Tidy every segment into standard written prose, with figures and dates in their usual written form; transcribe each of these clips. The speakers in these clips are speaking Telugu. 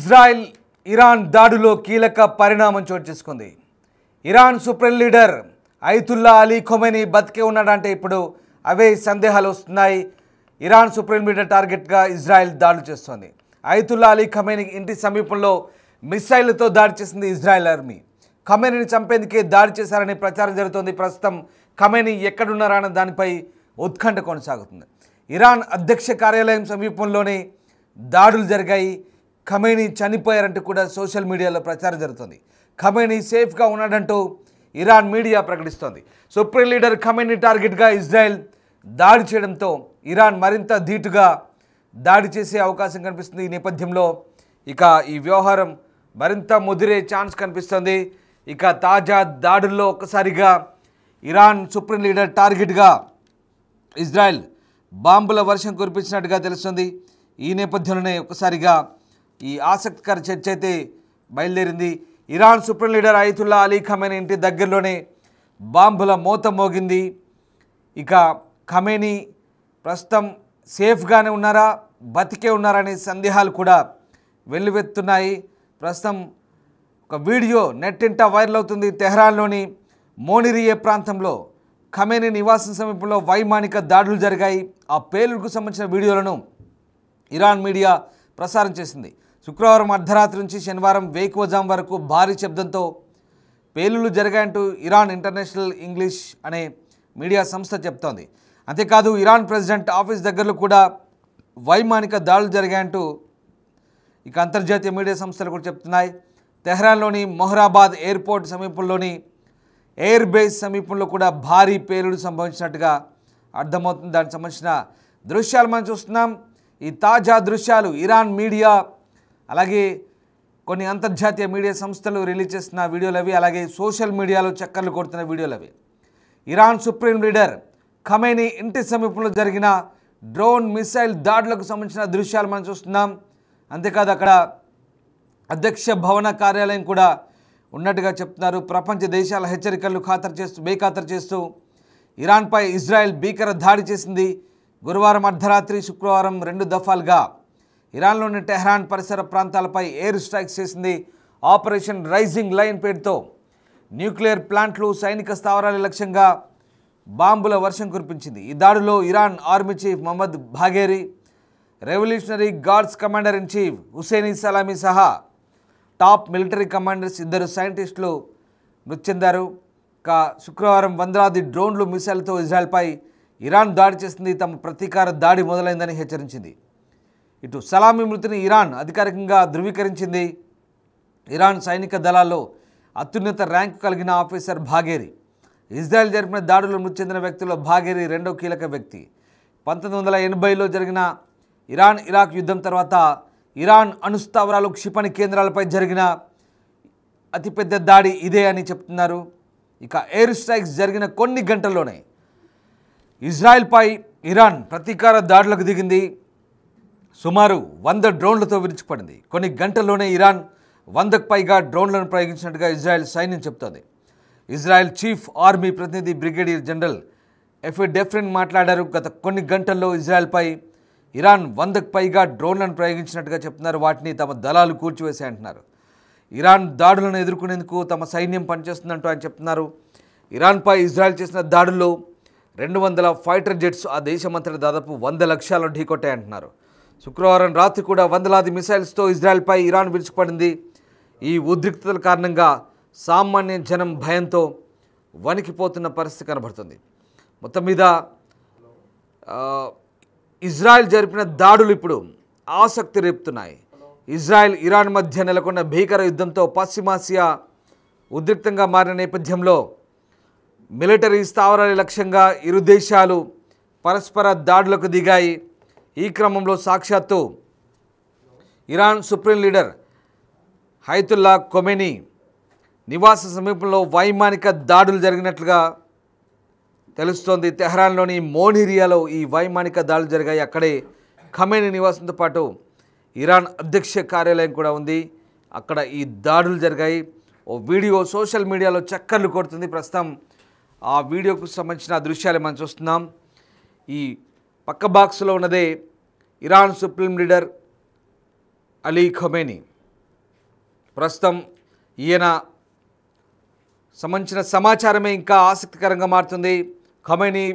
ఇజ్రాయెల్ ఇరాన్ దాడులో కీలక పరిణామం చోటు చేసుకుంది. Iran supreme leader Ayatollah Ali Khomeini బతికే ఉన్నాడంటే ఇప్పుడు అవే సందేహాలు వస్తున్నాయి. ఇరాన్ సుప్రీం లీడర్ టార్గెట్గా ఇజ్రాయెల్ దాడులు చేస్తోంది. అయతుల్లా అలీ ఖొమైనీ ఇంటి సమీపంలో మిసైళ్లతో దాడి చేసింది ఇజ్రాయెల్ ఆర్మీ. ఖొమైనీని చంపేందుకే దాడి చేశారని ప్రచారం జరుగుతోంది. ప్రస్తుతం ఖొమైనీ ఎక్కడున్నారన్న దానిపై ఉత్కంఠ కొనసాగుతుంది. ఇరాన్ అధ్యక్ష కార్యాలయం సమీపంలోనే దాడులు జరిగాయి. ఖొమైనీ చనిపోయారంటూ కూడా సోషల్ మీడియాలో ప్రచారం జరుగుతుంది. ఖొమైనీ సేఫ్గా ఉన్నాడంటూ ఇరాన్ మీడియా ప్రకటిస్తోంది. సుప్రీం లీడర్ ఖొమైనీ టార్గెట్గా ఇజ్రాయెల్ దాడి చేయడంతో ఇరాన్ మరింత ధీటుగా దాడి చేసే అవకాశం కనిపిస్తుంది. ఈ నేపథ్యంలో ఇక ఈ వ్యవహారం మరింత ముదిరే ఛాన్స్ కనిపిస్తుంది. ఇక తాజా దాడుల్లో ఒక్కసారిగా ఇరాన్ సుప్రీం లీడర్ టార్గెట్గా ఇజ్రాయెల్ బాంబుల వర్షం కురిపించినట్టుగా తెలుస్తుంది. ఈ నేపథ్యంలోనే ఒక్కసారిగా ఈ ఆసక్తికర చర్చ అయితే బయలుదేరింది. Iran supreme leader Ayatollah Ali Khomeini ఇంటి దగ్గరలోనే బాంబుల మోత మోగింది. ఇక ఖొమైనీ ప్రస్తుతం సేఫ్గానే ఉన్నారా, బతికే ఉన్నారా అనే సందేహాలు కూడా వెల్లువెత్తున్నాయి. ప్రస్తుతం ఒక వీడియో నెట్టింట వైరల్ అవుతుంది. తెహ్రాన్లోని మోనిరియే ప్రాంతంలో ఖొమైనీ నివాసం సమీపంలో వైమానిక దాడులు జరిగాయి. ఆ పేలుడుకు సంబంధించిన వీడియోలను ఇరాన్ మీడియా ప్రసారం చేసింది. శుక్రవారం అర్ధరాత్రి నుంచి శనివారం వేకువజాం వరకు భారీ శబ్దంతో పేలుళ్లు జరిగాయంటూ ఇరాన్ ఇంటర్నేషనల్ ఇంగ్లీష్ అనే మీడియా సంస్థ చెప్తోంది. అంతేకాదు ఇరాన్ ప్రెసిడెంట్ ఆఫీస్ దగ్గరలో కూడా వైమానిక దాడులు జరిగాయంటూ ఇక అంతర్జాతీయ మీడియా సంస్థలు కూడా చెప్తున్నాయి. తెహ్రాన్లోని మొహరాబాద్ ఎయిర్పోర్ట్ సమీపంలోని ఎయిర్ బేస్ సమీపంలో కూడా భారీ పేలుడు సంభవించినట్టుగా అర్థమవుతుంది. దానికి సంబంధించిన దృశ్యాలు మనం చూస్తున్నాం. ఈ తాజా దృశ్యాలు ఇరాన్ మీడియా అలాగే కొన్ని అంతర్జాతీయ మీడియా సంస్థలు రిలీజ్ చేస్తున్న వీడియోలు అవి, అలాగే సోషల్ మీడియాలో చక్కర్లు కొడుతున్న వీడియోలు అవి. ఇరాన్ సుప్రీం లీడర్ ఖొమైనీ ఇంటి సమీపంలో జరిగిన డ్రోన్ మిసైల్ దాడులకు సంబంధించిన దృశ్యాలు మనం చూస్తున్నాం. అంతేకాదు అక్కడ అధ్యక్ష భవన కార్యాలయం కూడా ఉన్నట్టుగా చెప్తున్నారు. ప్రపంచ దేశాల హెచ్చరికలు బేఖాతరు చేస్తూ ఇరాన్పై ఇజ్రాయెల్ భీకర దాడి చేసింది. గురువారం అర్ధరాత్రి, శుక్రవారం 2 దఫాలుగా ఇరాన్లోని టెహ్రాన్ పరిసర ప్రాంతాలపై ఎయిర్ స్ట్రైక్స్ చేసింది. ఆపరేషన్ రైజింగ్ లైన్ పేరుతో న్యూక్లియర్ ప్లాంట్లు, సైనిక స్థావరాల లక్ష్యంగా బాంబుల వర్షం కురిపించింది. ఈ దాడిలో Iran army chief Mohammad Bagheri, revolutionary guards commander in chief Hosseini Salami సహా టాప్ మిలిటరీ కమాండర్స్, 2 సైంటిస్టులు మృతి చెందారు. శుక్రవారం వందలాది డ్రోన్లు, మిసైల్తో ఇజ్రాయెల్పై ఇరాన్ దాడి చేసింది. తమ ప్రతీకార దాడి మొదలైందని హెచ్చరించింది. ఇటు సలామీ మృతిని ఇరాన్ అధికారికంగా ధృవీకరించింది. ఇరాన్ సైనిక దళాల్లో అత్యున్నత ర్యాంకు కలిగిన ఆఫీసర్ బాఘేరీ. ఇజ్రాయెల్ జరిపిన దాడుల్లో మృతి చెందిన వ్యక్తుల్లో బాఘేరీ రెండో కీలక వ్యక్తి. 1980లో జరిగిన ఇరాన్ ఇరాక్ యుద్ధం తర్వాత ఇరాన్ అణుస్థావరాలు, క్షిపణి కేంద్రాలపై జరిగిన అతిపెద్ద దాడి ఇదే అని చెప్తున్నారు. ఇక ఎయిర్ స్ట్రైక్స్ జరిగిన కొన్ని గంటల్లోనే ఇజ్రాయెల్పై ఇరాన్ ప్రతీకార దాడులకు దిగింది. సుమారు 100 డ్రోన్లతో విరుచుకుపడింది. కొన్ని గంటల్లోనే ఇరాన్ 100కు పైగా డ్రోన్లను ప్రయోగించినట్టుగా ఇజ్రాయెల్ సైన్యం చెబుతోంది. ఇజ్రాయెల్ చీఫ్ ఆర్మీ ప్రతినిధి బ్రిగేడియర్ జనరల్ ఎఫ్ఏ డెఫ్రిన్ మాట్లాడారు. గత కొన్ని గంటల్లో ఇజ్రాయెల్పై ఇరాన్ 100కు పైగా డ్రోన్లను ప్రయోగించినట్టుగా చెప్తున్నారు. వాటిని తమ దళాలు కూల్చివేశాయంటున్నారు. ఇరాన్ దాడులను ఎదుర్కొనేందుకు తమ సైన్యం పనిచేస్తుందంటూ ఆయన చెప్తున్నారు. ఇరాన్పై ఇజ్రాయెల్ చేసిన దాడుల్లో 200 ఫైటర్ జెట్స్ ఆ దేశమంతటా దాదాపు 100 లక్ష్యాలను ఢీకొట్టాయంటున్నారు. శుక్రవారం రాత్రి కూడా వందలాది మిసైల్స్తో ఇజ్రాయెల్పై ఇరాన్ విరుచుకుపడింది. ఈ ఉద్రిక్తతల కారణంగా సామాన్య జనం భయంతో వణికిపోతున్న పరిస్థితి కనబడుతుంది. మొత్తం మీద ఇజ్రాయెల్ జరిపిన దాడులు ఇప్పుడు ఆసక్తి రేపుతున్నాయి. ఇజ్రాయెల్ ఇరాన్ మధ్య నెలకొన్న భీకర యుద్ధంతో పశ్చిమాసియా ఉద్రిక్తంగా మారిన నేపథ్యంలో మిలిటరీ స్థావరాల లక్ష్యంగా ఇరు దేశాలు పరస్పర దాడులకు దిగాయి. ఈ క్రమంలో సాక్షాత్తు Iran supreme leader Ayatollah Khomeini నివాస సమీపంలో వైమానిక దాడులు జరిగినట్లుగా తెలుస్తోంది. తెహ్రాన్లోని మోనిరియాలో ఈ వైమానిక దాడులు జరిగాయి. అక్కడే ఖొమైనీ నివాసంతో పాటు ఇరాన్ అధ్యక్ష కార్యాలయం కూడా ఉంది. అక్కడ ఈ దాడులు జరిగాయి. ఓ వీడియో సోషల్ మీడియాలో చక్కర్లు కొడుతుంది. ప్రస్తుతం ఆ వీడియోకు సంబంధించిన దృశ్యాలు మనం చూస్తున్నాం. ఈ పక్క బాక్స్లో ఉన్నదే Iran supreme leader Ali Khomeini. ప్రస్తుతం ఈయన సంబంధించిన సమాచారమే ఇంకా ఆసక్తికరంగా మారుతుంది. ఖమేనీ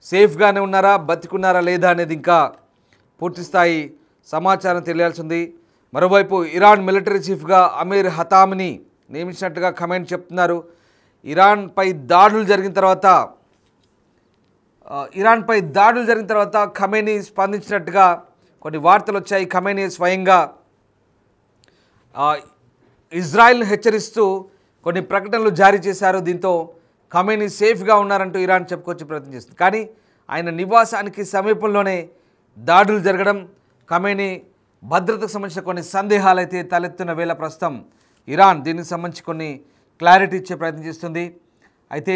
సేఫ్గానే ఉన్నారా, బతికున్నారా లేదా అనేది ఇంకా పూర్తిస్థాయి సమాచారం తెలియాల్సింది. మరోవైపు ఇరాన్ మిలిటరీ చీఫ్గా అమీర్ హతామిని నియమించినట్టుగా ఖమేనీ చెప్తున్నారు. ఇరాన్పై దాడులు జరిగిన తర్వాత ఖమేనీ స్పందించినట్టుగా కొన్ని వార్తలు వచ్చాయి. ఖమేనీ స్వయంగా ఇజ్రాయెల్ను హెచ్చరిస్తూ కొన్ని ప్రకటనలు జారీ చేశారు. దీంతో ఖమేనీ సేఫ్గా ఉన్నారంటూ ఇరాన్ చెప్పుకొచ్చే ప్రయత్నం చేస్తుంది. కానీ ఆయన నివాసానికి సమీపంలోనే దాడులు జరగడం, ఖమేనీ భద్రతకు సంబంధించిన కొన్ని సందేహాలు అయితే తలెత్తున్న వేళ ప్రస్తుతం ఇరాన్ దీనికి సంబంధించి కొన్ని క్లారిటీ ఇచ్చే ప్రయత్నం చేస్తుంది. అయితే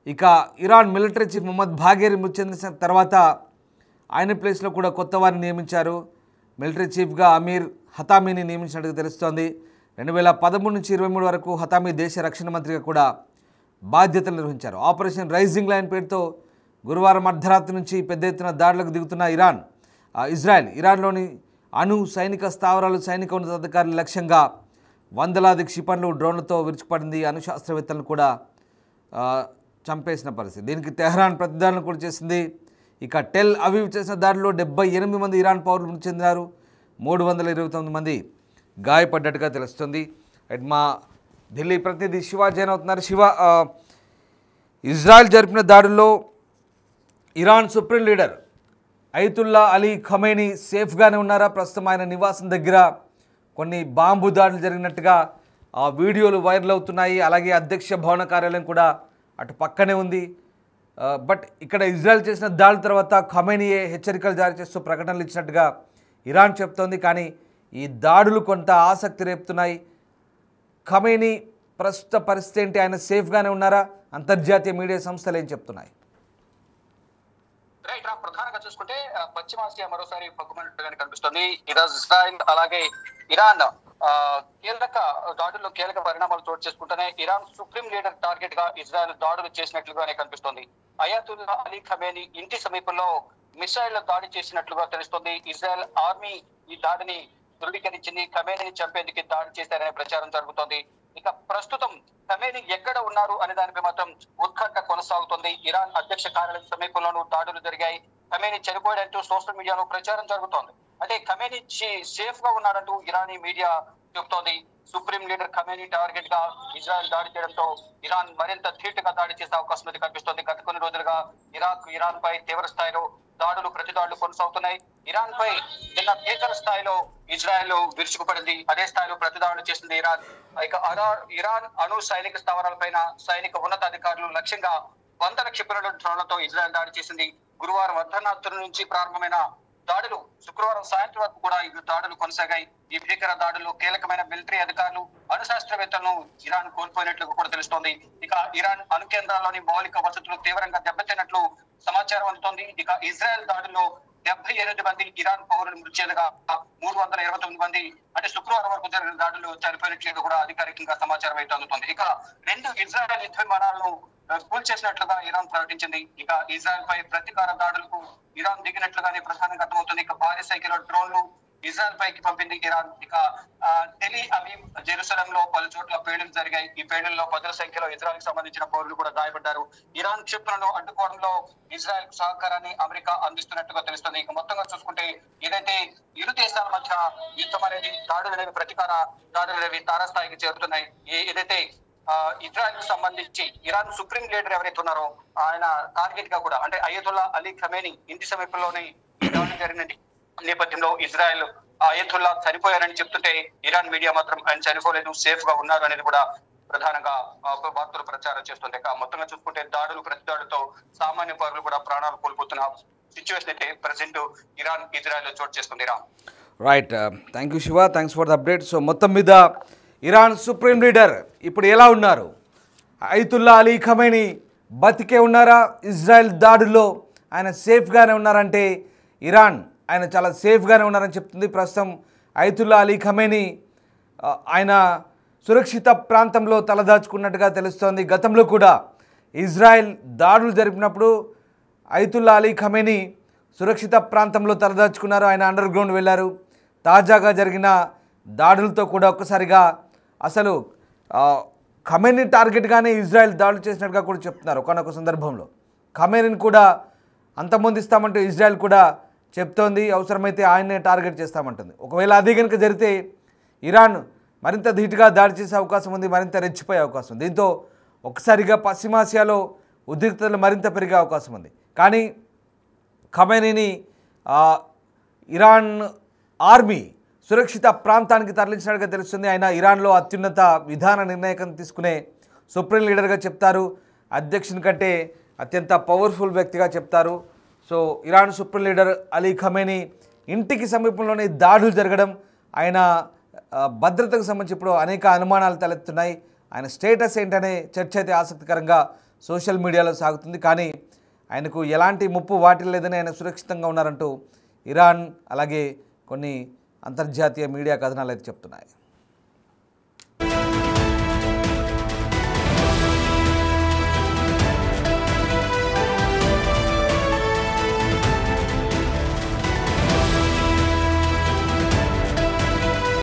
ఇక ఇరాన్ మిలిటరీ చీఫ్ మొహమ్మద్ బాఘేరి మృతి చెందిన తర్వాత ఆయన ప్లేస్లో కూడా కొత్త వారిని నియమించారు. మిలిటరీ చీఫ్గా అమీర్ హతామీని నియమించినట్టుగా తెలుస్తోంది. 2013 నుంచి 23 వరకు హతామీ దేశ రక్షణ మంత్రిగా కూడా బాధ్యతలు నిర్వహించారు. ఆపరేషన్ రైజింగ్ లైన్ పేరుతో గురువారం అర్ధరాత్రి నుంచి పెద్ద ఎత్తున దాడులకు దిగుతున్న ఇజ్రాయెల్ ఇరాన్లోని అణు సైనిక స్థావరాలు, సైనిక ఉన్నతాధికారుల లక్ష్యంగా వందలాది క్షిపణులు, డ్రోన్లతో విరుచుకుపడింది. అణు శాస్త్రవేత్తలను కూడా చంపేసిన పరిస్థితి. దీనికి తెహ్రాన్ ప్రతిదాడులను కూడా చేసింది. ఇక టెల్ అవీవ్ చేసిన దాడిలో 78 మంది ఇరాన్ పౌరులు మృతి చెందినారు. 329 మంది గాయపడ్డట్టుగా తెలుస్తుంది. మా ఢిల్లీ ప్రతినిధి శివ జైన్ అవుతున్నారు. శివ, ఇజ్రాయెల్ జరిపిన దాడుల్లో Iran supreme leader Ayatollah Ali Khamenei సేఫ్గానే ఉన్నారా? ప్రస్తుతం ఆయన నివాసం దగ్గర కొన్ని బాంబు దాడులు జరిగినట్టుగా వీడియోలు వైరల్ అవుతున్నాయి. అలాగే అధ్యక్ష భవన కార్యాలయం కూడా అటు పక్కనే ఉంది. బట్ ఇక్కడ ఇజ్రాయెల్ చేసిన దాడుల తర్వాత ఖమేనీయే హెచ్చరికలు జారీ చేస్తూ ప్రకటనలు ఇచ్చినట్టుగా ఇరాన్ చెప్తోంది. కానీ ఈ దాడులు కొంత ఆసక్తి రేపుతున్నాయి. ఖమేనీ ప్రస్తుత పరిస్థితి ఏంటి? ఆయన సేఫ్గానే ఉన్నారా? అంతర్జాతీయ మీడియా సంస్థలు ఏం చెప్తున్నాయి? ప్రధానంగా చూసుకుంటే పశ్చిమాసియా మరోసారి పక్కుమన్నట్టుగానే కనిపిస్తుంది. ఈరోజు ఇజ్రాయెల్ అలాగే ఇరాన్ కీలక దాడుల్లో కీలక పరిణామాలు చోటు చేసుకుంటూనే ఇరాన్ సుప్రీం లీడర్ టార్గెట్ గా ఇజ్రాయెల్ దాడులు చేసినట్లుగానే కనిపిస్తోంది. అయాతుల్లా అలీ ఖమేనీ ఇంటి సమీపంలో మిసైళ్ల దాడి చేసినట్లుగా తెలుస్తోంది. ఇజ్రాయెల్ ఆర్మీ ఈ దాడిని ధృవీకరించింది. ఖమేనీని చంపేందుకు దాడి చేశారనే ప్రచారం జరుగుతోంది. ఇక ప్రస్తుతం ఖమేనీ ఎక్కడ ఉన్నారు అనే దానిపై మాత్రం ఉత్కంఠ కొనసాగుతోంది. ఇరాన్ అధ్యక్ష కార్యాలయం సమీపంలోనూ దాడులు జరిగాయి. ఖమేనీ చనిపోయాడంటూ సోషల్ మీడియాలో ప్రచారం జరుగుతోంది. అంటే ఖమేనీ సేఫ్ గా ఉన్నాడంటూ ఇరానీ మీడియా చెబుతోంది. సుప్రీం లీడర్ ఖమేనీ టార్గెట్ గా ఇజ్రాయెల్ దాడి చేయడంతో ఇరాన్ మరింత ధీటుగా దాడి చేసే అవకాశం అయితే కనిపిస్తోంది. గత కొన్ని రోజులుగా ఇరాన్ పై తీవ్ర స్థాయిలో ప్రతిదాడులు కొనసాగుతున్నాయి. ఇరాన్ పై నిన్న భీకర స్థాయిలో ఇజ్రాయెల్ విరుచుకుపడింది. అదే స్థాయిలో ప్రతిదాడులు చేసింది ఇరాన్. ఇక ఇరాన్ అణు సైనిక స్థావరాలపైన సైనిక ఉన్నతాధికారులు లక్ష్యంగా వందల క్షిపణుల డ్రోన్లతో ఇజ్రాయెల్ దాడి చేసింది. గురువారం అర్ధరాత్రి నుంచి ప్రారంభమైన దాడులు శుక్రవారం సాయంత్రం వరకు కూడా ఈ దాడులు కొనసాగాయి. ఈ భీకర దాడుల్లో కీలకమైన మిలిటరీ అధికారులు, అణు శాస్త్రవేత్తలను ఇరాన్ కోల్పోయినట్లు కూడా తెలుస్తోంది. ఇక ఇరాన్ అణు కేంద్రాల్లోని మౌలిక వసతులు తీవ్రంగా దెబ్బతిన్నట్లు సమాచారం అందుతోంది. ఇక ఇజ్రాయెల్ దాడుల్లో 78 మంది ఇరాన్ పౌరులు మృతి చెందగా 329 మంది అంటే శుక్రవారం వరకు జరిగిన దాడులు చనిపోయినట్లుగా కూడా అధికారికంగా సమాచారం అయితే అందుతుంది. ఇక 2 ఇజ్రాయెల్ యుద్ధ విమానాలను కూల్చేసినట్లుగా ఇరాన్ ప్రకటించింది. ఇక ఇజ్రాయెల్ పై ప్రతీకార దాడులకు ఇరాన్ దిగినట్లుగానే ప్రధానంగా అర్థమవుతుంది. ఇక భారీ సంఖ్యలో డ్రోన్లు ఇజ్రాయెల్ పైకి పంపింది ఇరాన్. ఇక టెల్ అవీవ్, జెరూసలేం లో పలు చోట్ల పేలుళ్లు జరిగాయి. ఈ పేలుళ్లలో 10 సంఖ్యలో ఇజ్రాయెల్ కి సంబంధించిన పౌరులు కూడా గాయపడ్డారు. ఇరాన్ క్షిపణులను అడ్డుకోవడంలో ఇజ్రాయెల్ సహకారాన్ని అమెరికా అందిస్తున్నట్టుగా తెలుస్తుంది. ఇక మొత్తంగా చూసుకుంటే ఏదైతే ఇరు దేశాల మధ్య యుద్ధం అనేది దాడులు అనేవి ప్రతీకార దాడులు అనేవి తారాస్థాయికి చేరుతున్నాయి. ఏదైతే ఇజ్రాయెల్ కు సంబంధించి ఇరాన్ సుప్రీం లీడర్ ఎవరైతే ఉన్నారో ఆయన టార్గెట్ గా కూడా అంటే అయతుల్లా అలీ ఖమేనీ ఇంటి సమీపంలోనే ఈ దాడులు జరిగిన నేపథ్యంలో ఇజ్రాయెల్ అయతుల్లా చనిపోయారని చెప్తుంటే ఇరాన్ మీడియా మాత్రం ఆయన చనిపోలేదు, సేఫ్ గా ఉన్నారు అనేది కూడా ప్రధానంగా వార్తలు ప్రచారం చేస్తుంది. మొత్తంగా చూసుకుంటే దాడులు ప్రతిదాడులతో సామాన్య పౌరులు కూడా ప్రాణాలు కోల్పోతున్న సిచ్యువేషన్ అయితే ప్రెసెంట్ ఇరాన్ ఇజ్రాయెల్ చోటు చేసుకుంది. Right, thank you Shiva, thanks for the update. So మొత్తం మీద ఇరాన్ సుప్రీం లీడర్ ఇప్పుడు ఎలా ఉన్నారు? అయతుల్లా అలీ ఖమేనీ బతికే ఉన్నారా? ఇజ్రాయెల్ దాడుల్లో ఆయన సేఫ్గానే ఉన్నారంటే ఇరాన్ ఆయన చాలా సేఫ్గానే ఉన్నారని చెప్తుంది. ప్రస్తుతం అయతుల్లా అలీ ఖమేనీ ఆయన సురక్షిత ప్రాంతంలో తలదాచుకున్నట్టుగా తెలుస్తోంది. గతంలో కూడా ఇజ్రాయెల్ దాడులు జరిపినప్పుడు అయతుల్లా అలీ ఖమేనీ సురక్షిత ప్రాంతంలో తలదాచుకున్నారు. ఆయన అండర్ గ్రౌండ్ వెళ్ళారు. తాజాగా జరిగిన దాడులతో కూడా ఒక్కసారిగా అసలు ఖమేనీ టార్గెట్గానే ఇజ్రాయెల్ దాడులు చేసినట్టుగా కూడా చెప్తున్నారు. ఒకనొక సందర్భంలో ఖమేనీని కూడా అంతమొందిస్తామంటూ ఇజ్రాయెల్ కూడా చెప్తోంది. అవసరమైతే ఆయన్నే టార్గెట్ చేస్తామంటుంది. ఒకవేళ అది కనుక జరిగితే ఇరాన్ మరింత ధీటుగా దాడి చేసే అవకాశం ఉంది, మరింత రెచ్చిపోయే అవకాశం ఉంది. దీంతో ఒకసారిగా పశ్చిమాసియాలో ఉద్రిక్తతలు మరింత పెరిగే అవకాశం ఉంది. కానీ ఖమేనీని ఇరాన్ ఆర్మీ సురక్షిత ప్రాంతానికి తరలించినట్టుగా తెలుస్తుంది. ఆయన ఇరాన్లో అత్యున్నత విధాన నిర్ణాయకం తీసుకునే సుప్రీం లీడర్గా చెప్తారు. అధ్యక్షుని కంటే అత్యంత పవర్ఫుల్ వ్యక్తిగా చెప్తారు. So Iran supreme leader Ali Khamenei ఇంటికి సమీపంలోనే దాడులు జరగడం, ఆయన భద్రతకు సంబంధించి ఇప్పుడు అనేక అనుమానాలు తలెత్తున్నాయి. ఆయన స్టేటస్ ఏంటనే చర్చ అయితే ఆసక్తికరంగా సోషల్ మీడియాలో సాగుతుంది. కానీ ఆయనకు ఎలాంటి ముప్పు వాటిల్లేదని, ఆయన సురక్షితంగా ఉన్నారంటూ ఇరాన్ అలాగే కొన్ని అంతర్జాతీయ మీడియా కథనాలు అయితే చెప్తున్నాయి.